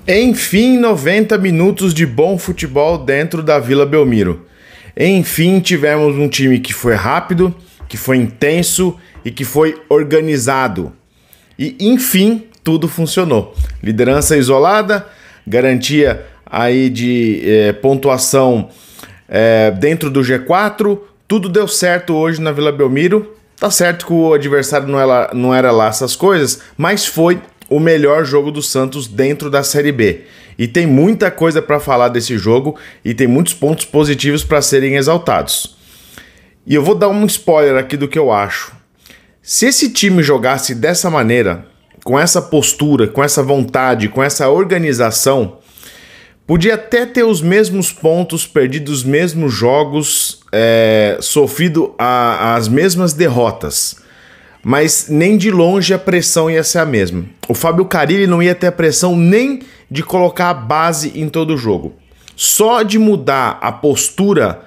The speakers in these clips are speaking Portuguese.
Enfim, 90 minutos de bom futebol dentro da Vila Belmiro. Enfim, tivemos um time que foi rápido, que foi intenso e que foi organizado. E, enfim, tudo funcionou. Liderança isolada, garantia aí de pontuação dentro do G4. Tudo deu certo hoje na Vila Belmiro. Tá certo que o adversário não era lá essas coisas, mas foi o melhor jogo do Santos dentro da Série B. E tem muita coisa para falar desse jogo e tem muitos pontos positivos para serem exaltados. E eu vou dar um spoiler aqui do que eu acho. Se esse time jogasse dessa maneira, com essa postura, com essa vontade, com essa organização, podia até ter os mesmos pontos, perdido os mesmos jogos, sofrido as mesmas derrotas. Mas nem de longe a pressão ia ser a mesma. O Fábio Carille não ia ter a pressão nem de colocar a base em todo o jogo. Só de mudar a postura,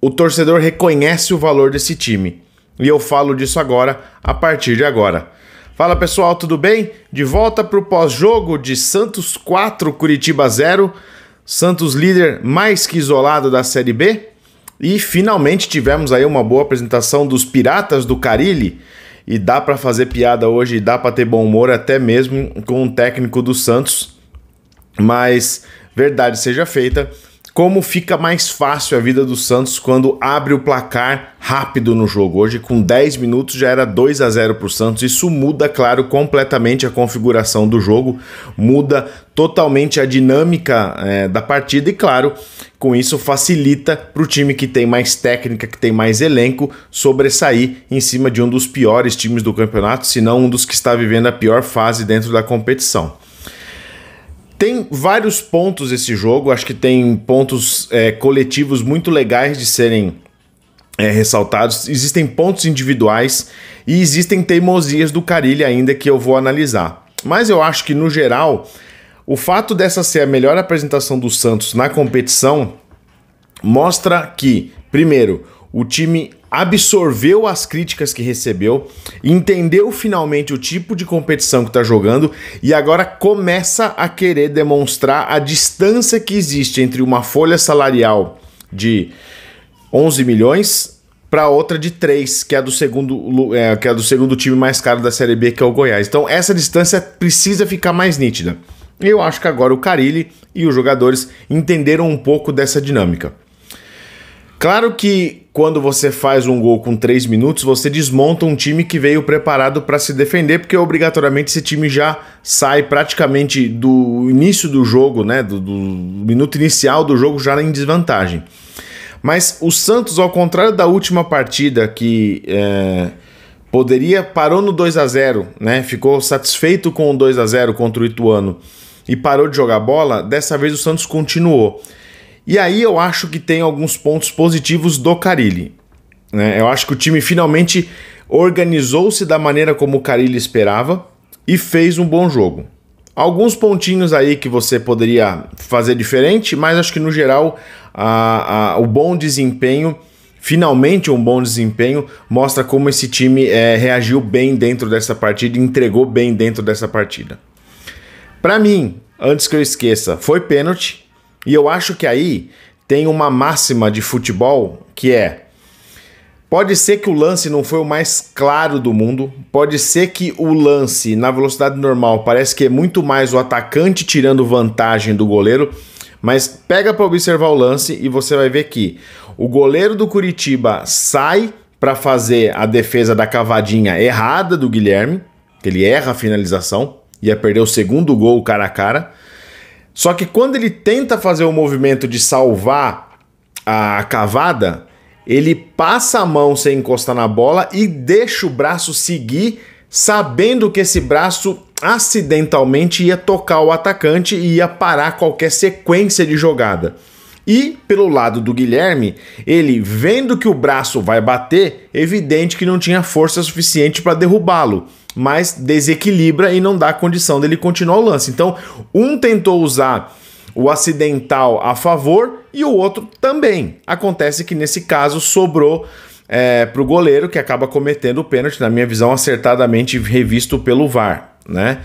o torcedor reconhece o valor desse time. E eu falo disso agora, a partir de agora. Fala pessoal, tudo bem? De volta para o pós-jogo de Santos 4, Curitiba 0. Santos líder mais que isolado da Série B. E finalmente tivemos aí uma boa apresentação dos Piratas do Carille. E dá para fazer piada hoje, dá para ter bom humor até mesmo com o técnico do Santos. Mas, verdade seja feita, como fica mais fácil a vida do Santos quando abre o placar rápido no jogo. Hoje, com 10 minutos, já era 2-0 para o Santos. Isso muda, claro, completamente a configuração do jogo, muda totalmente a dinâmica da partida e, claro, com isso facilita para o time que tem mais técnica, que tem mais elenco, sobressair em cima de um dos piores times do campeonato, se não um dos que está vivendo a pior fase dentro da competição. Tem vários pontos esse jogo, acho que tem pontos coletivos muito legais de serem ressaltados, existem pontos individuais e existem teimosias do Carille ainda que eu vou analisar. Mas eu acho que, no geral, o fato dessa ser a melhor apresentação do Santos na competição mostra que, primeiro, o time absorveu as críticas que recebeu, entendeu finalmente o tipo de competição que está jogando e agora começa a querer demonstrar a distância que existe entre uma folha salarial de 11 milhões para outra de 3, que é do segundo time mais caro da Série B, que é o Goiás. Então essa distância precisa ficar mais nítida. E eu acho que agora o Carille e os jogadores entenderam um pouco dessa dinâmica. Claro que quando você faz um gol com 3 minutos, você desmonta um time que veio preparado para se defender, porque obrigatoriamente esse time já sai praticamente do início do jogo, né, do minuto inicial do jogo já em desvantagem. Mas o Santos, ao contrário da última partida, que parou no 2-0, né, ficou satisfeito com o 2-0 contra o Ituano e parou de jogar bola, dessa vez o Santos continuou. E aí eu acho que tem alguns pontos positivos do Carille, né? Eu acho que o time finalmente organizou-se da maneira como o Carille esperava e fez um bom jogo. Alguns pontinhos aí que você poderia fazer diferente, mas acho que no geral o bom desempenho, finalmente um bom desempenho, mostra como esse time reagiu bem dentro dessa partida e entregou bem dentro dessa partida. Para mim, antes que eu esqueça, foi pênalti. E eu acho que aí tem uma máxima de futebol que pode ser que o lance não foi o mais claro do mundo, pode ser que o lance na velocidade normal parece que é muito mais o atacante tirando vantagem do goleiro, mas pega para observar o lance e você vai ver que o goleiro do Curitiba sai para fazer a defesa da cavadinha errada do Guilherme, que ele erra a finalização, ia perder o segundo gol cara a cara. Só que quando ele tenta fazer o movimento de salvar a cavada, ele passa a mão sem encostar na bola e deixa o braço seguir, sabendo que esse braço acidentalmente ia tocar o atacante e ia parar qualquer sequência de jogada. E pelo lado do Guilherme, ele vendo que o braço vai bater, evidente que não tinha força suficiente para derrubá-lo, mas desequilibra e não dá condição dele continuar o lance. Então, um tentou usar o acidental a favor e o outro também. Acontece que nesse caso sobrou para o goleiro, que acaba cometendo o pênalti, na minha visão, acertadamente revisto pelo VAR, né?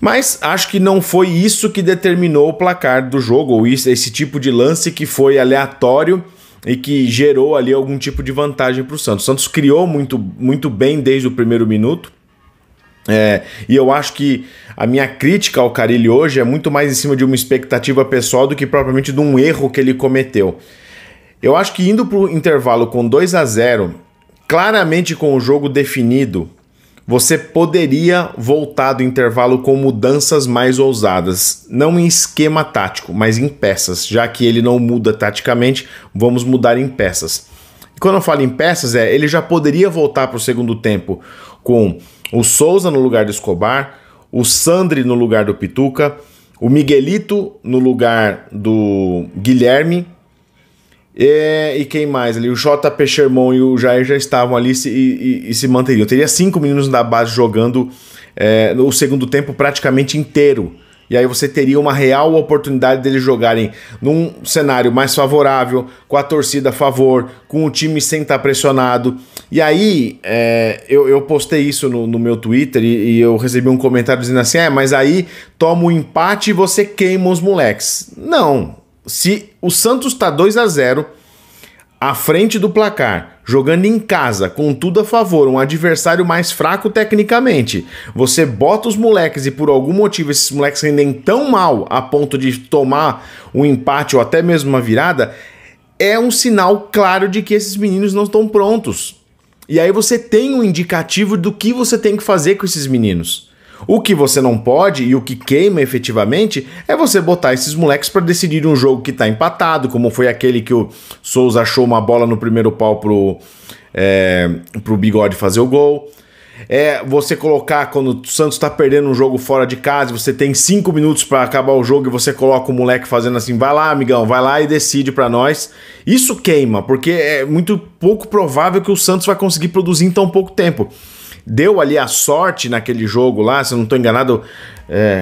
Mas acho que não foi isso que determinou o placar do jogo, ou esse tipo de lance que foi aleatório e que gerou ali algum tipo de vantagem para o Santos. O Santos criou muito bem desde o primeiro minuto. E eu acho que a minha crítica ao Carille hoje é muito mais em cima de uma expectativa pessoal do que propriamente de um erro que ele cometeu. Eu acho que indo para o intervalo com 2-0, claramente com o jogo definido, você poderia voltar do intervalo com mudanças mais ousadas, não em esquema tático, mas em peças. Já que ele não muda taticamente, vamos mudar em peças. E quando eu falo em peças, ele já poderia voltar para o segundo tempo com o Souza no lugar do Escobar, o Sandri no lugar do Pituca, o Miguelito no lugar do Guilherme, e quem mais ali? O JP Sherman e o Jair já estavam ali e se manteriam. Eu teria 5 meninos da base jogando o segundo tempo praticamente inteiro. E aí você teria uma real oportunidade deles jogarem num cenário mais favorável, com a torcida a favor, com o time sem estar pressionado. E aí eu postei isso no meu Twitter e eu recebi um comentário dizendo assim, mas aí toma o empate e você queima os moleques. Não. Se o Santos está 2-0 à frente do placar, jogando em casa, com tudo a favor, um adversário mais fraco tecnicamente, você bota os moleques e por algum motivo esses moleques rendem tão mal a ponto de tomar um empate ou até mesmo uma virada, é um sinal claro de que esses meninos não estão prontos. E aí você tem um indicativo do que você tem que fazer com esses meninos. O que você não pode e o que queima efetivamente é você botar esses moleques para decidir um jogo que está empatado, como foi aquele que o Souza achou uma bola no primeiro pau pro Bigode fazer o gol. Você colocar quando o Santos está perdendo um jogo fora de casa, você tem 5 minutos para acabar o jogo e você coloca o moleque fazendo assim, vai lá amigão, vai lá e decide para nós. Isso queima, porque é muito pouco provável que o Santos vai conseguir produzir em tão pouco tempo. Deu ali a sorte naquele jogo lá, se eu não estou enganado,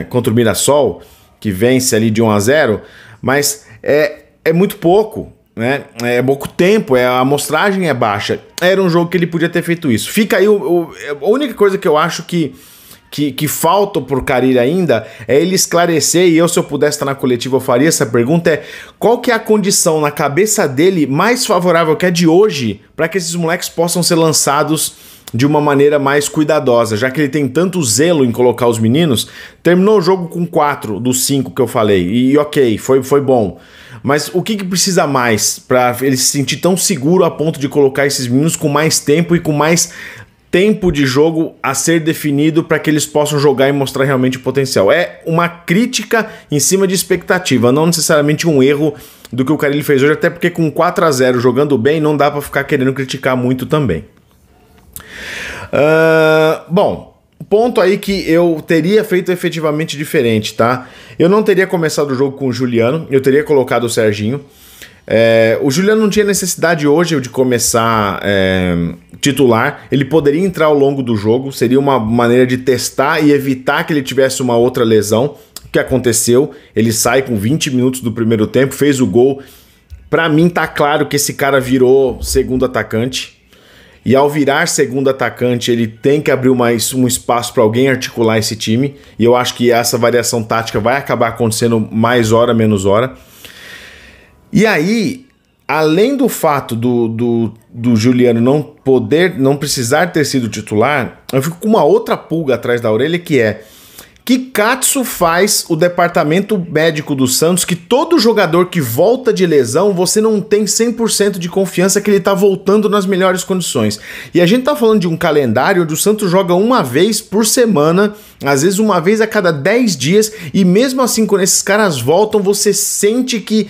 contra o Mirassol, que vence ali de 1-0, mas é muito pouco, né? É pouco tempo, a amostragem é baixa. Era um jogo que ele podia ter feito isso. Fica aí a única coisa que eu acho que falta por Carille ainda é ele esclarecer, e se eu pudesse estar na coletiva eu faria essa pergunta, qual que é a condição na cabeça dele mais favorável que é de hoje para que esses moleques possam ser lançados de uma maneira mais cuidadosa, já que ele tem tanto zelo em colocar os meninos. Terminou o jogo com 4 dos 5 que eu falei, e ok, foi bom. Mas o que precisa mais para ele se sentir tão seguro a ponto de colocar esses meninos com mais tempo e com mais tempo de jogo a ser definido para que eles possam jogar e mostrar realmente o potencial? É uma crítica em cima de expectativa, não necessariamente um erro do que o Carille fez hoje, até porque com 4-0 jogando bem não dá para ficar querendo criticar muito também. Bom, ponto aí que eu teria feito efetivamente diferente, tá? Eu não teria começado o jogo com o Juliano, eu teria colocado o Serginho. O Juliano não tinha necessidade hoje de começar titular, ele poderia entrar ao longo do jogo, seria uma maneira de testar e evitar que ele tivesse uma outra lesão. O que aconteceu? Ele sai com 20 minutos do primeiro tempo, fez o gol. Pra mim tá claro que esse cara virou segundo atacante. E ao virar segundo atacante, ele tem que abrir um espaço para alguém articular esse time. E eu acho que essa variação tática vai acabar acontecendo mais hora, menos hora. E aí, além do fato do Juliano não precisar ter sido titular, eu fico com uma outra pulga atrás da orelha, que catso faz o departamento médico do Santos, que todo jogador que volta de lesão, você não tem 100% de confiança que ele tá voltando nas melhores condições. E a gente tá falando de um calendário onde o Santos joga uma vez por semana, às vezes uma vez a cada 10 dias, e mesmo assim, quando esses caras voltam, você sente que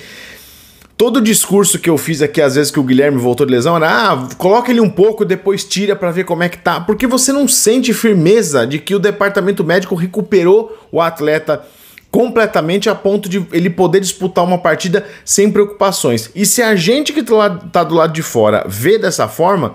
todo o discurso que eu fiz aqui, às vezes que o Guilherme voltou de lesão, era coloca ele um pouco, depois tira pra ver como é que tá. Porque você não sente firmeza de que o departamento médico recuperou o atleta completamente a ponto de ele poder disputar uma partida sem preocupações. E se a gente que tá do lado de fora vê dessa forma,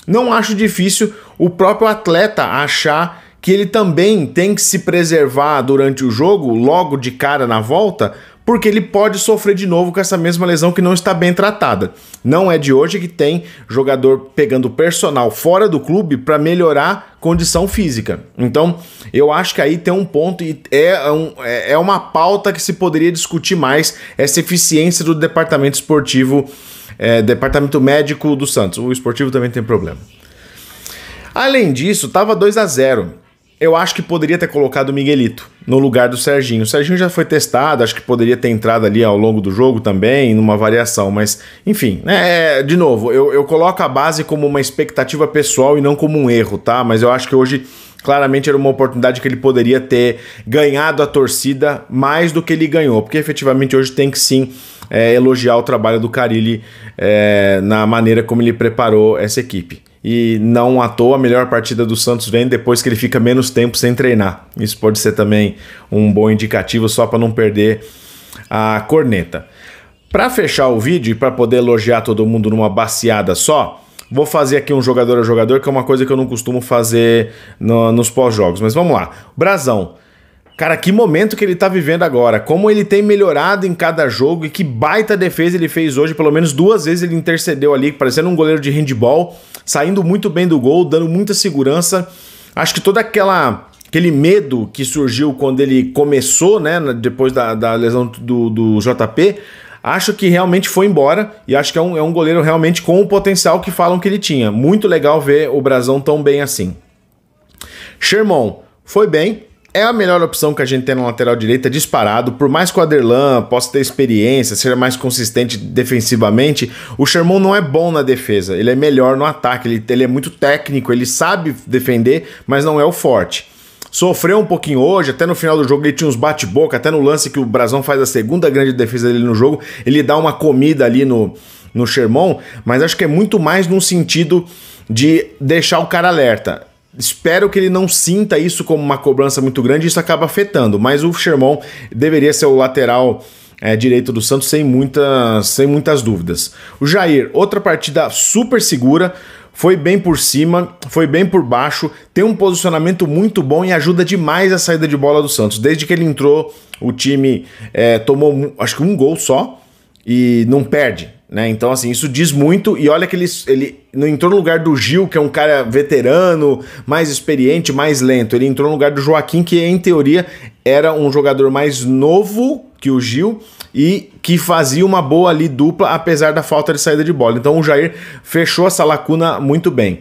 não acho difícil o próprio atleta achar que ele também tem que se preservar durante o jogo, logo de cara na volta, porque ele pode sofrer de novo com essa mesma lesão que não está bem tratada. Não é de hoje que tem jogador pegando personal fora do clube para melhorar condição física. Então, eu acho que aí tem um ponto e é uma pauta que se poderia discutir mais, essa eficiência do departamento esportivo, departamento médico do Santos. O esportivo também tem problema. Além disso, estava 2-0. Eu acho que poderia ter colocado o Miguelito no lugar do Serginho. O Serginho já foi testado, acho que poderia ter entrado ali ao longo do jogo também, numa variação, mas enfim, de novo, eu coloco a base como uma expectativa pessoal e não como um erro, tá? Mas eu acho que hoje claramente era uma oportunidade que ele poderia ter ganhado a torcida mais do que ele ganhou, porque efetivamente hoje tem que sim elogiar o trabalho do Carille na maneira como ele preparou essa equipe. E não à toa a melhor partida do Santos vem depois que ele fica menos tempo sem treinar. Isso pode ser também um bom indicativo só para não perder a corneta. Para fechar o vídeo e para poder elogiar todo mundo numa baciada só, vou fazer aqui um jogador a jogador, que é uma coisa que eu não costumo fazer nos pós-jogos. Mas vamos lá. Brazão. Cara, que momento que ele tá vivendo agora, como ele tem melhorado em cada jogo e que baita defesa ele fez hoje, pelo menos 2 vezes ele intercedeu ali, parecendo um goleiro de handball, saindo muito bem do gol, dando muita segurança. Acho que todo aquele medo que surgiu quando ele começou, né, depois da lesão do JP, acho que realmente foi embora e acho que é um goleiro realmente com o potencial que falam que ele tinha. Muito legal ver o Brazão tão bem assim. Sherman foi bem. É a melhor opção que a gente tem na lateral direita, disparado. Por mais que o Aderlan possa ter experiência, seja mais consistente defensivamente, o Sherman não é bom na defesa. Ele é melhor no ataque, ele é muito técnico, ele sabe defender, mas não é o forte. Sofreu um pouquinho hoje, até no final do jogo ele tinha uns bate-boca, até no lance que o Brazão faz a segunda grande defesa dele no jogo, ele dá uma comida ali no Sherman, mas acho que é muito mais num sentido de deixar o cara alerta. Espero que ele não sinta isso como uma cobrança muito grande, isso acaba afetando, mas o Sherman deveria ser o lateral direito do Santos sem muitas dúvidas. O Jair, outra partida super segura, foi bem por cima, foi bem por baixo, tem um posicionamento muito bom e ajuda demais a saída de bola do Santos. Desde que ele entrou, o time tomou acho que um gol só e não perde. Né? Então, assim, isso diz muito. E olha que ele não entrou no lugar do Gil, que é um cara veterano, mais experiente, mais lento. Ele entrou no lugar do Joaquim, que em teoria era um jogador mais novo que o Gil e que fazia uma boa ali dupla, apesar da falta de saída de bola. Então o Jair fechou essa lacuna muito bem.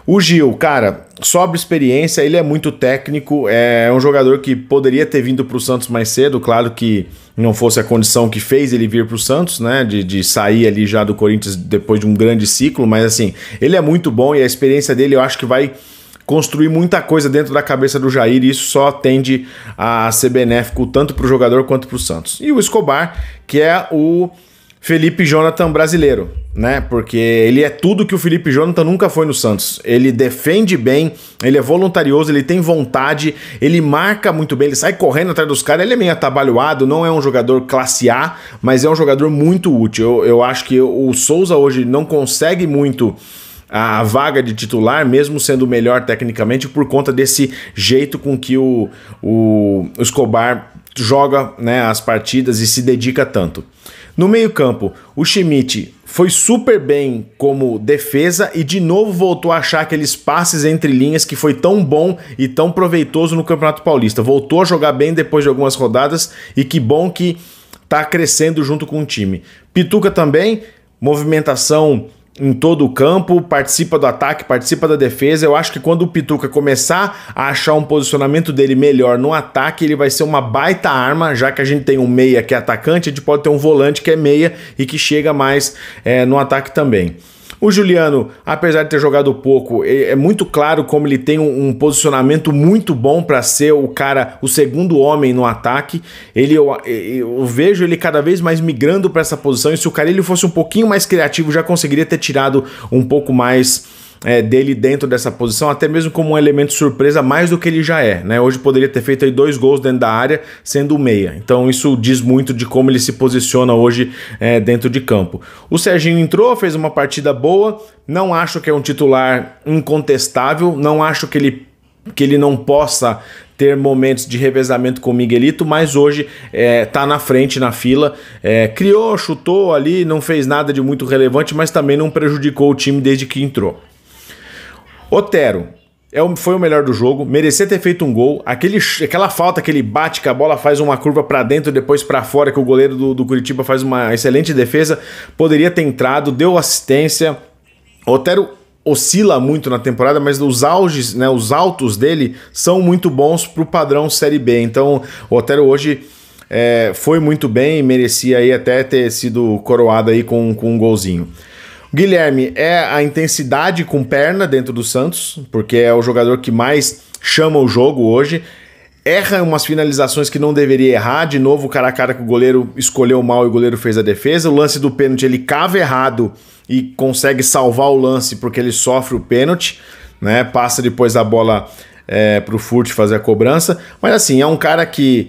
O Gil, cara, sobra experiência, ele é muito técnico, é um jogador que poderia ter vindo para o Santos mais cedo, claro que não fosse a condição que fez ele vir para o Santos, né, de sair ali já do Corinthians depois de um grande ciclo, mas assim, ele é muito bom e a experiência dele eu acho que vai construir muita coisa dentro da cabeça do Jair e isso só tende a ser benéfico tanto para o jogador quanto para o Santos. E o Escobar, que é o Felipe Jonathan brasileiro, né? Porque ele é tudo que o Felipe Jonathan nunca foi no Santos. Ele defende bem, ele é voluntarioso, ele tem vontade, ele marca muito bem, ele sai correndo atrás dos caras, ele é meio atabalhoado, não é um jogador classe A, mas é um jogador muito útil. Eu acho que o Souza hoje não consegue muito a vaga de titular, mesmo sendo melhor tecnicamente, por conta desse jeito com que o Escobar joga, né, as partidas e se dedica tanto. No meio-campo, o Schmidt foi super bem como defesa e de novo voltou a achar aqueles passes entre linhas que foi tão bom e tão proveitoso no Campeonato Paulista. Voltou a jogar bem depois de algumas rodadas e que bom que tá crescendo junto com o time. Pituca também, movimentação em todo o campo, participa do ataque, participa da defesa. Eu acho que quando o Pituca começar a achar um posicionamento dele melhor no ataque, ele vai ser uma baita arma, já que a gente tem um meia que é atacante, a gente pode ter um volante que é meia e que chega mais no ataque também. O Juliano, apesar de ter jogado pouco, é muito claro como ele tem um posicionamento muito bom para ser o segundo homem no ataque. Eu vejo ele cada vez mais migrando para essa posição e se o Carille fosse um pouquinho mais criativo, já conseguiria ter tirado um pouco mais dele dentro dessa posição, até mesmo como um elemento surpresa mais do que ele já é, né? Hoje poderia ter feito aí 2 gols dentro da área, sendo o meia. Então isso diz muito de como ele se posiciona hoje dentro de campo. O Serginho entrou, fez uma partida boa, não acho que é um titular incontestável, não acho que ele não possa ter momentos de revezamento com o Miguelito, mas hoje tá na frente na fila, criou, chutou ali, não fez nada de muito relevante, mas também não prejudicou o time desde que entrou. Otero foi o melhor do jogo, merecia ter feito um gol, aquela falta que ele bate, que a bola faz uma curva para dentro e depois para fora, que o goleiro do Curitiba faz uma excelente defesa, poderia ter entrado, deu assistência. O Otero oscila muito na temporada, mas os auges, né, os altos dele são muito bons para o padrão Série B, então o Otero hoje foi muito bem, merecia aí até ter sido coroado aí com um golzinho. Guilherme é a intensidade com perna dentro do Santos, porque é o jogador que mais chama o jogo hoje. Erra umas finalizações que não deveria errar. De novo, cara a cara que o goleiro escolheu mal e o goleiro fez a defesa. O lance do pênalti, ele cava errado e consegue salvar o lance porque ele sofre o pênalti, né? Passa depois a bola pro Furt fazer a cobrança. Mas assim, é um cara que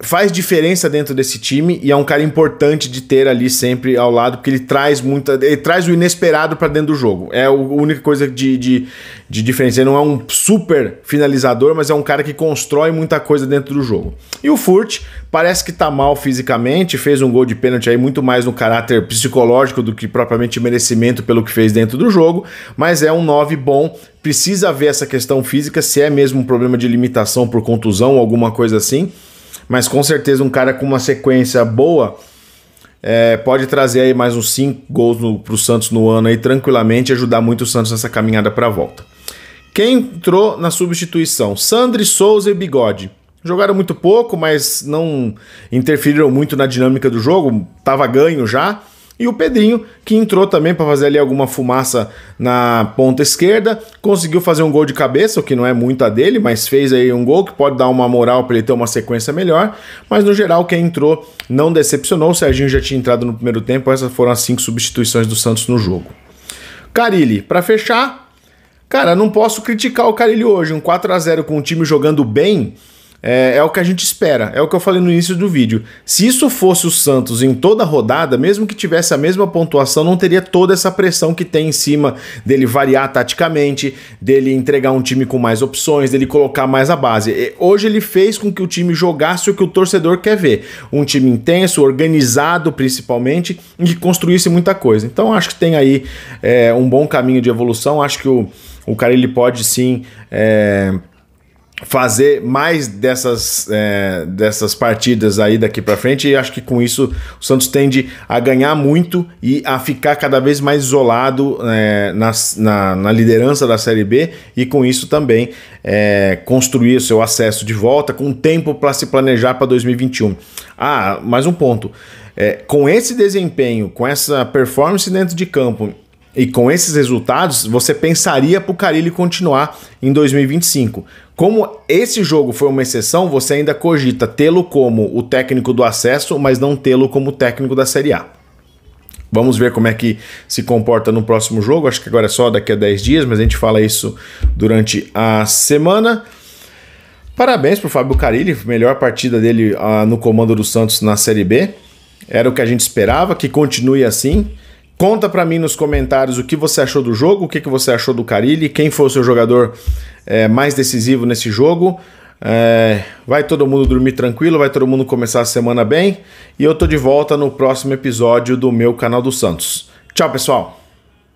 faz diferença dentro desse time e é um cara importante de ter ali sempre ao lado, porque ele traz o inesperado para dentro do jogo. É a única coisa de diferença. Ele não é um super finalizador, mas é um cara que constrói muita coisa dentro do jogo. E o Furt parece que tá mal fisicamente, fez um gol de pênalti aí muito mais no caráter psicológico do que propriamente merecimento pelo que fez dentro do jogo, mas é um 9 bom. Precisa ver essa questão física, se é mesmo um problema de limitação por contusão ou alguma coisa assim. Mas com certeza um cara com uma sequência boa pode trazer aí mais uns 5 gols para o Santos no ano aí tranquilamente, ajudar muito o Santos nessa caminhada para a volta. Quem entrou na substituição? Sandri, Souza e Bigode. Jogaram muito pouco, mas não interferiram muito na dinâmica do jogo, estava ganho já. E o Pedrinho, que entrou também para fazer ali alguma fumaça na ponta esquerda, conseguiu fazer um gol de cabeça, o que não é muito a dele, mas fez aí um gol que pode dar uma moral para ele ter uma sequência melhor. Mas no geral, quem entrou não decepcionou. O Serginho já tinha entrado no primeiro tempo, essas foram as 5 substituições do Santos no jogo. Carille, para fechar, cara, não posso criticar o Carille hoje. Um 4-0 com o time jogando bem é o que a gente espera, é o que eu falei no início do vídeo. Se isso fosse o Santos em toda a rodada, mesmo que tivesse a mesma pontuação, não teria toda essa pressão que tem em cima dele variar taticamente, dele entregar um time com mais opções, dele colocar mais a base. Hoje ele fez com que o time jogasse o que o torcedor quer ver. Um time intenso, organizado principalmente, e que construísse muita coisa. Então acho que tem aí um bom caminho de evolução. Acho que o cara ele pode sim fazer mais dessas partidas aí daqui para frente, e acho que com isso o Santos tende a ganhar muito e a ficar cada vez mais isolado na liderança da Série B, e com isso também construir o seu acesso de volta com tempo para se planejar para 2021. Mais um ponto, com esse desempenho, com essa performance dentro de campo e com esses resultados, você pensaria para o Carille continuar em 2025. Como esse jogo foi uma exceção, você ainda cogita tê-lo como o técnico do acesso, mas não tê-lo como técnico da Série A. Vamos ver como é que se comporta no próximo jogo. Acho que agora é só daqui a 10 dias, mas a gente fala isso durante a semana. Parabéns para o Fábio Carille, melhor partida dele no comando do Santos na Série B. Era o que a gente esperava, que continue assim. Conta pra mim nos comentários o que você achou do jogo, o que você achou do Carille, quem foi o seu jogador mais decisivo nesse jogo. Vai todo mundo dormir tranquilo, vai todo mundo começar a semana bem, e eu tô de volta no próximo episódio do meu canal do Santos. Tchau, pessoal!